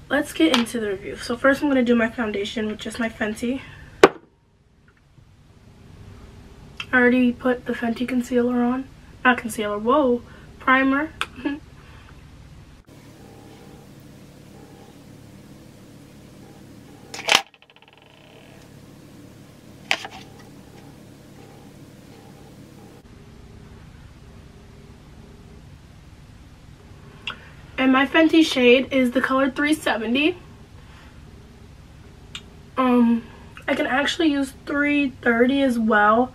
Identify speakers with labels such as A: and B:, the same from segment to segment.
A: let's get into the review. So first I'm going to do my foundation with just my Fenty. I already put the Fenty concealer on. Not concealer, whoa, primer. And my Fenty shade is the color 370. I can actually use 330 as well.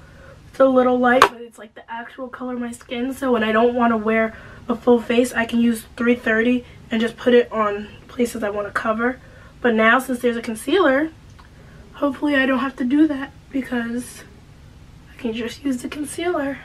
A: It's a little light, but it's like the actual color of my skin. So when I don't want to wear a full face, I can use 330 and just put it on places I want to cover. But now, since there's a concealer, hopefully I don't have to do that because I can just use the concealer.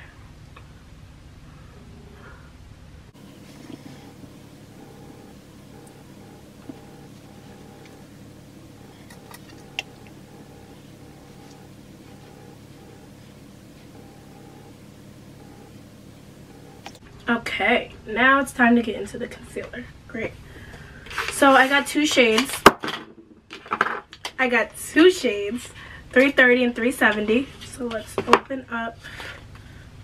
A: Okay, now it's time to get into the concealer. Great. So I got two shades. 330 and 370. So let's open up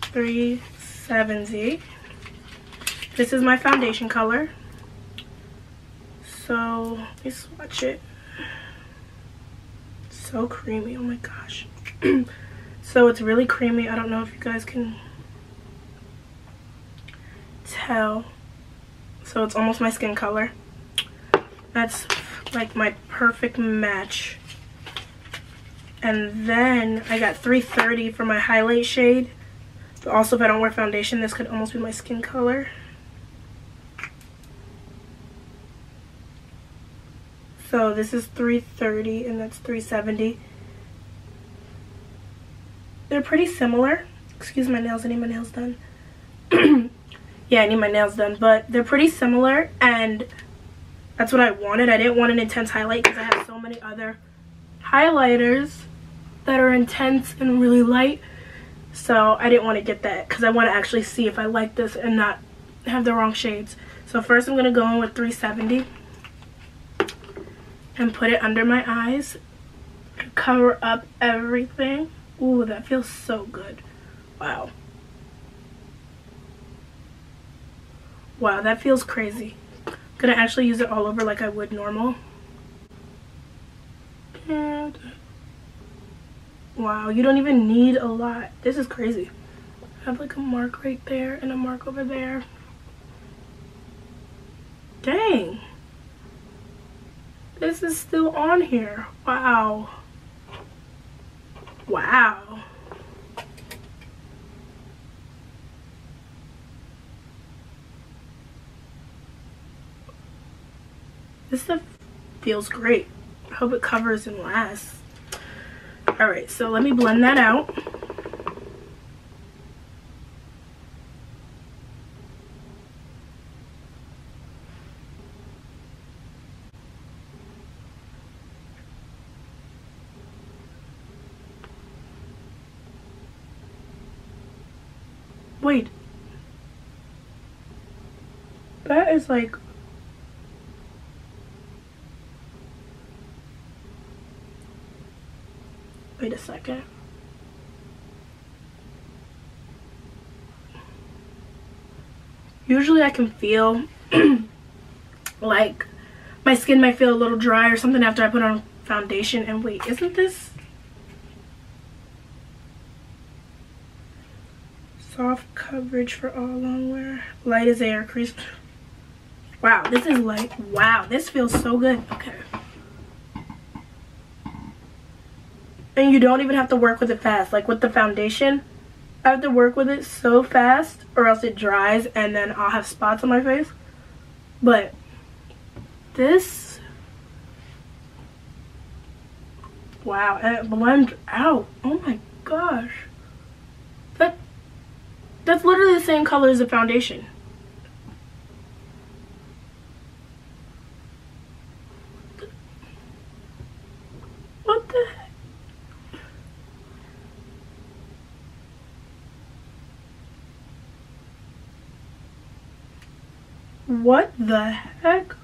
A: 370. This is my foundation color. So let me swatch it. So creamy, oh my gosh. So it's really creamy. I don't know if you guys can tell. So it's almost my skin color. That's like my perfect match. And then I got 330 for my highlight shade. But also, if I don't wear foundation, this could almost be my skin color. So this is 330 and that's 370. They're pretty similar. Excuse my nails, I need my nails done. Yeah, I need my nails done, but they're pretty similar, and that's what I wanted. I didn't want an intense highlight because I have so many other highlighters that are intense and really light. So I didn't want to get that because I want to actually see if I like this and not have the wrong shades. So first I'm going to go in with 370 and put it under my eyes to cover up everything. Ooh, that feels so good. Wow. Wow, that feels crazy. I'm gonna actually use it all over like I would normal. And wow, you don't even need a lot. This is crazy. I have like a mark right there and a mark over there. Dang. This is still on here. Wow. Wow. This stuff feels great. I hope it covers and lasts. Alright, so let me blend that out. Wait. That is like... Wait a second. Usually I can feel like my skin might feel a little dry or something after I put on foundation. And wait, isn't this soft coverage for all long wear? Light as air, crease. Wow, this is light. Wow, this feels so good. Okay. And you don't even have to work with it fast. Like with the foundation, I have to work with it so fast or else it dries and then I'll have spots on my face. But this, wow, and it blends out. Oh my gosh. That's literally the same color as the foundation. What the heck? What the heck?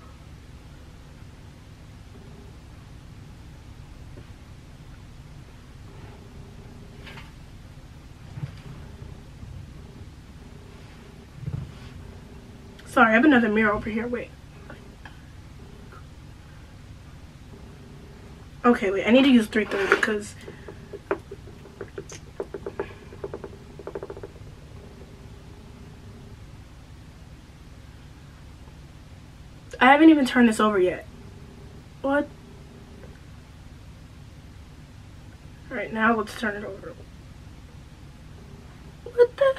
A: Sorry, I have another mirror over here. Wait. Okay, wait. I need to use 330 because I haven't even turned this over yet. What? Alright, now let's turn it over. What the?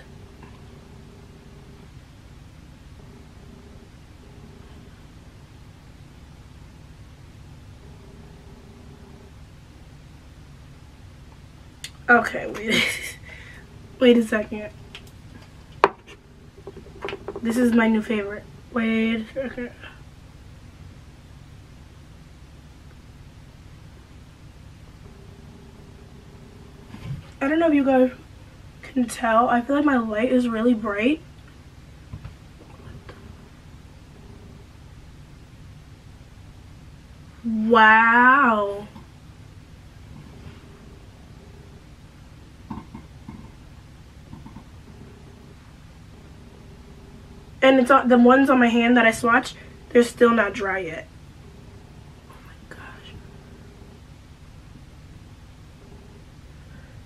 A: Okay, wait. Wait a second. This is my new favorite. Wait, okay. I don't know if you guys can tell. I feel like my light is really bright. Wow. And it's on, the ones on my hand that I swatched, they're still not dry yet. Oh my gosh.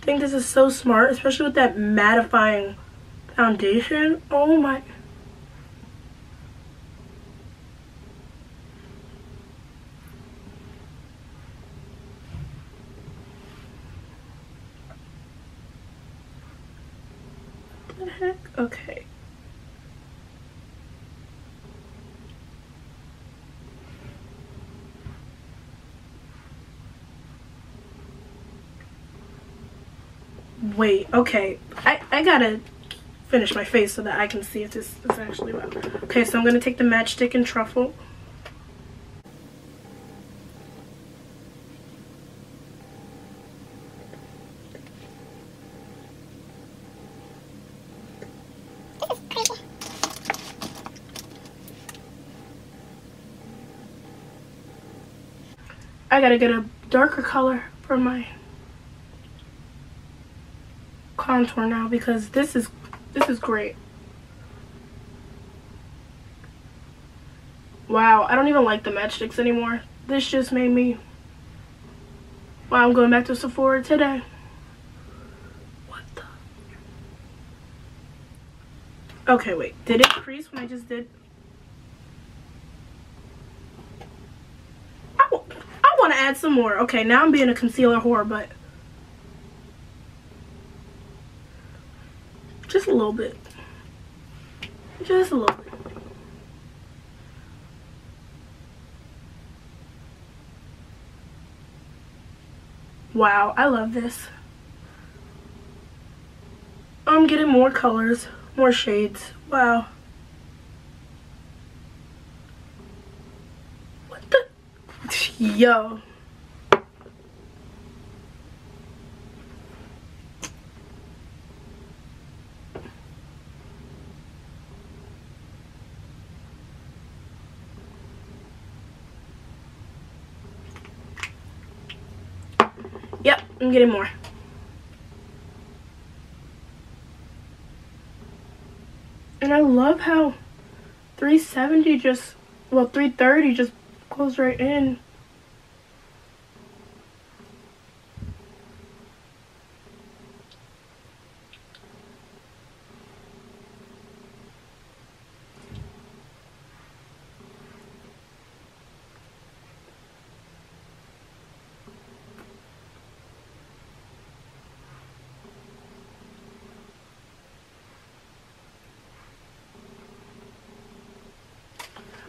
A: I think this is so smart, especially with that mattifying foundation. Oh my. What the heck? Okay. Wait, okay. I gotta finish my face so that I can see if this is actually well. Okay, so I'm gonna take the matchstick and truffle. I gotta get a darker color for my contour now because this is great. Wow, I don't even like the matchsticks anymore. This just made me. Wow, I'm going back to Sephora today. What the? Okay, wait. Did it crease when I just did? I want to add some more. Okay, now I'm being a concealer whore, but just a little bit. Just a little bit. Wow, I love this. I'm getting more colors, more shades. Wow. What the? Yo. Yep, I'm getting more. And I love how 370 just, well, 330 just goes right in.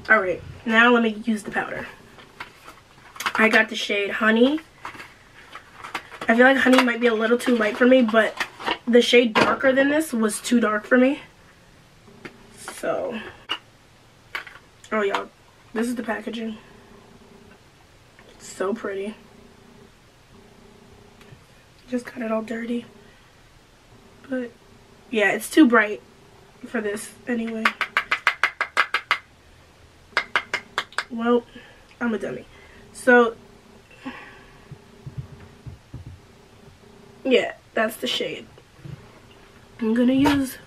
A: Alright, now let me use the powder. I got the shade Honey. I feel like Honey might be a little too light for me, but the shade darker than this was too dark for me. So, oh y'all, this is the packaging. It's so pretty. Just got it all dirty. But, yeah, it's too bright for this anyway. Well, I'm a dummy. So, yeah, that's the shade. I'm gonna use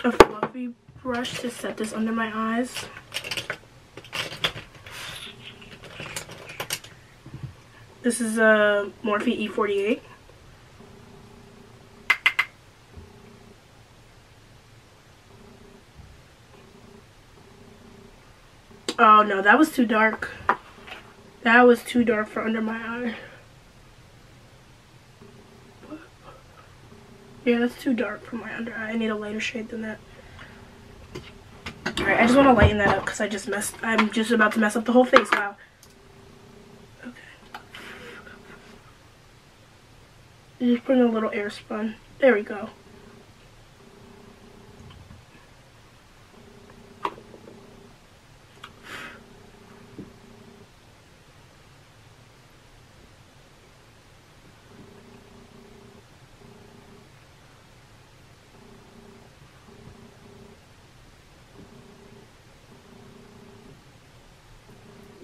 A: a fluff. Morphe brush to set this under my eyes. This is a Morphe E48. Oh no, that was too dark. That was too dark for under my eye. Yeah, that's too dark for my under eye. I need a lighter shade than that. Alright, I just want to lighten that up because I'm just about to mess up the whole face. Wow. Okay. Just put in a little air spun. There we go.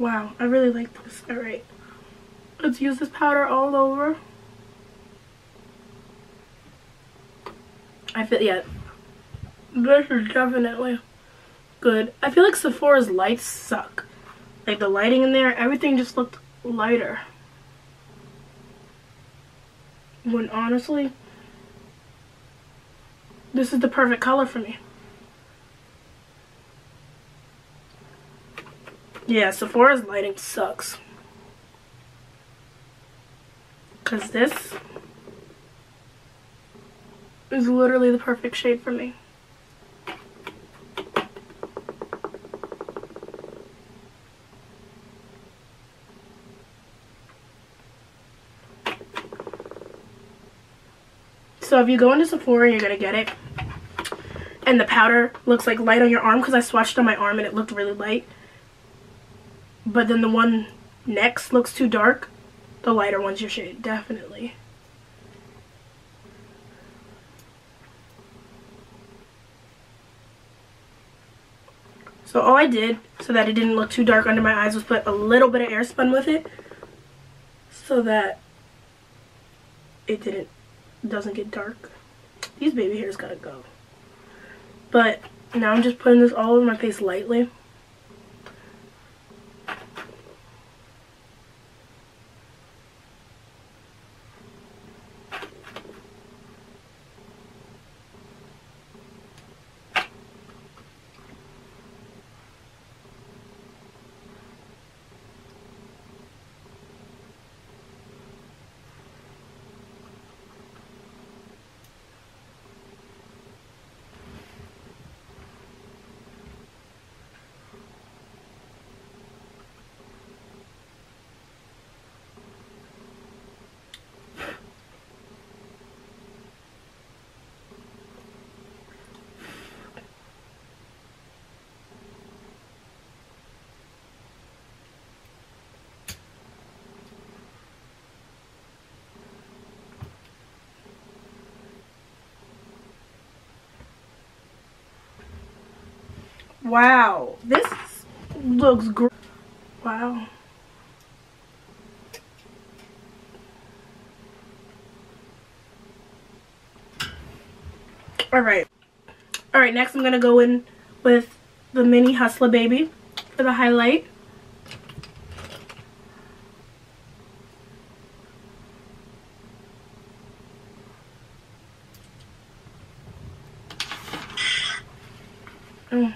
A: Wow, I really like this. Alright. Let's use this powder all over. I feel, yeah. This is definitely good. I feel like Sephora's lights suck. Like the lighting in there, everything just looked lighter. When honestly, this is the perfect color for me. Yeah, Sephora's lighting sucks. Because this is literally the perfect shade for me. So if you go into Sephora, you're going to get it. And the powder looks like light on your arm because I swatched on my arm and it looked really light. But then the one next looks too dark. The lighter one's your shade, definitely. So all I did, so that it didn't look too dark under my eyes, was put a little bit of airspun with it. So that it doesn't get dark. These baby hairs gotta go. But now I'm just putting this all over my face lightly. Wow, this looks great. Wow. Alright, next I'm going to go in with the Mini Hustler Baby for the highlight. Okay.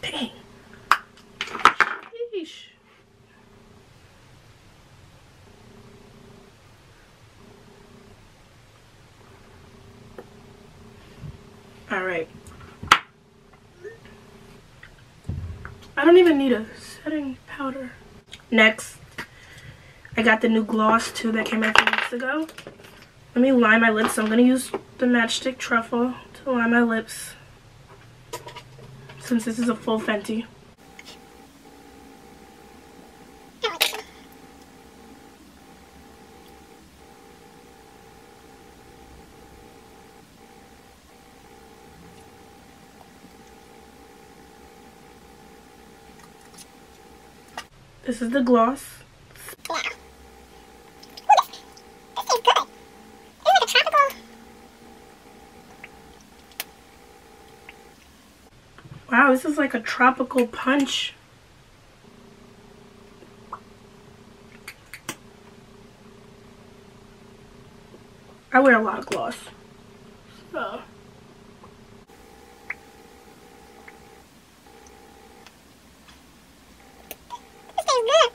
A: Dang. Sheesh. Alright. I don't even need a setting powder. Next, I got the new gloss too that came out a few weeks ago. Let me line my lips. I'm going to use the Matchstick Truffle to line my lips, since this is a full Fenty. This is the gloss.
B: Yeah. Ooh, this tastes good. It's like a tropical.
A: Wow, this is like a tropical punch. I wear a lot of gloss. So.
B: This tastes good.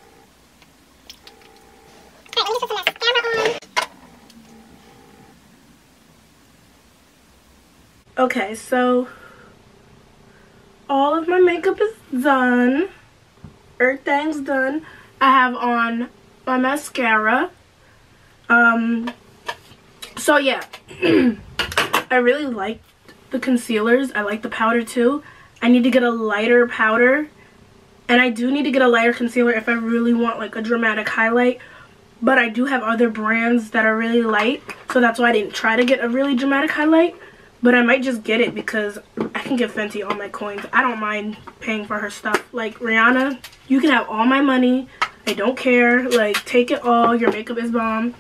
B: Alright, let me put some mascara on.
A: Okay, so all of my makeup is done. Everything's done. I have on my mascara. So yeah, I really like the concealers. I like the powder too. I need to get a lighter powder, and I do need to get a lighter concealer if I really want like a dramatic highlight. But I do have other brands that are really light, so that's why I didn't try to get a really dramatic highlight. But I might just get it because I can give Fenty all my coins. I don't mind paying for her stuff. Like, Rihanna, you can have all my money. I don't care. Like, take it all. Your makeup is bomb.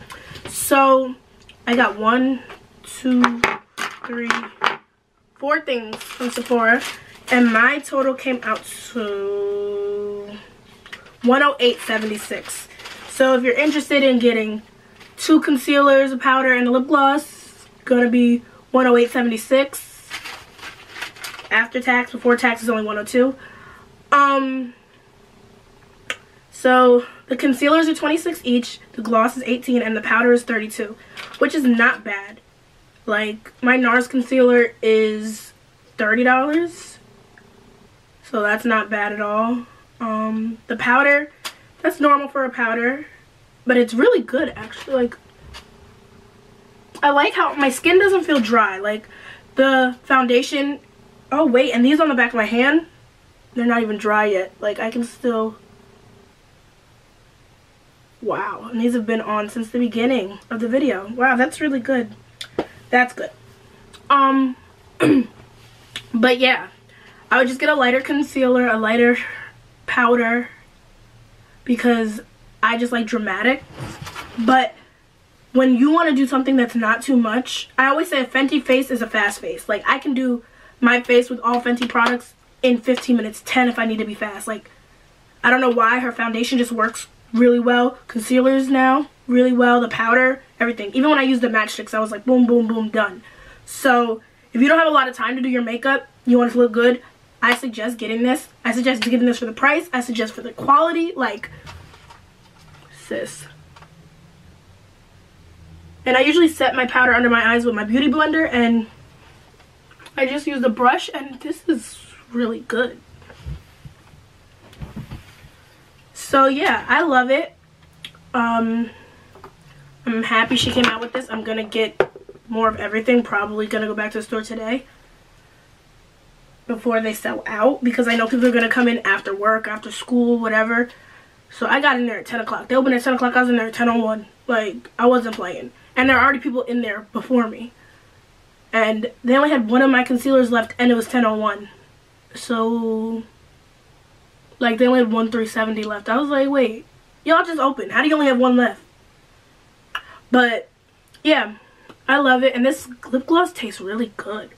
A: So I got 1, 2, 3, 4 things from Sephora, and my total came out to $108.76. So if you're interested in getting 2 concealers, a powder, and a lip gloss, it's gonna be $108.76. After tax, before tax is only $102. So the concealers are $26 each, the gloss is $18, and the powder is $32, which is not bad. Like, my NARS concealer is $30, so that's not bad at all. The powder, that's normal for a powder, but it's really good actually. Like, I like how my skin doesn't feel dry. Like, the foundation, oh wait, and these on the back of my hand, they're not even dry yet. Like, I can still, wow, and these have been on since the beginning of the video. Wow, that's really good. That's good. But yeah, I would just get a lighter concealer, a lighter powder, because I just like dramatic. But when you want to do something that's not too much, I always say a Fenty face is a fast face. Like, I can do my face with all Fenty products in 15 minutes, 10 if I need to be fast. Like, I don't know why, her foundation just works really well. Concealers now, really well. The powder, everything. Even when I used the matchsticks, I was like, boom, boom, boom, done. So, if you don't have a lot of time to do your makeup, you want it to look good, I suggest getting this. I suggest getting this for the price. I suggest for the quality. Like, sis. And I usually set my powder under my eyes with my beauty blender, and I just use the brush, and this is really good. So yeah, I love it. I'm happy she came out with this. I'm gonna get more of everything. Probably gonna go back to the store today before they sell out, because I know people are gonna come in after work, after school, whatever. So I got in there at 10 o'clock. They opened at 10 o'clock. I was in there at 10:01. Like, I wasn't playing. And there are already people in there before me. And they only had one of my concealers left, and it was 10:01. So, like, they only had 1/370 left. I was like, wait, y'all just opened. How do you only have one left? But, yeah, I love it. And this lip gloss tastes really good.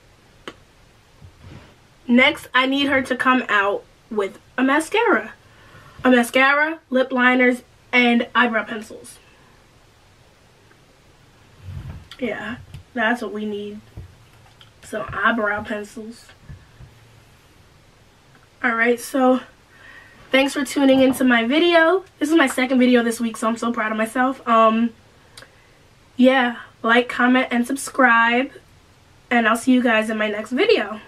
A: Next, I need her to come out with a mascara. A mascara, lip liners, and eyebrow pencils. Yeah, that's what we need. Some eyebrow pencils. Alright, so thanks for tuning into my video. This is my second video this week, so I'm so proud of myself. Yeah, like, comment, and subscribe. And I'll see you guys in my next video.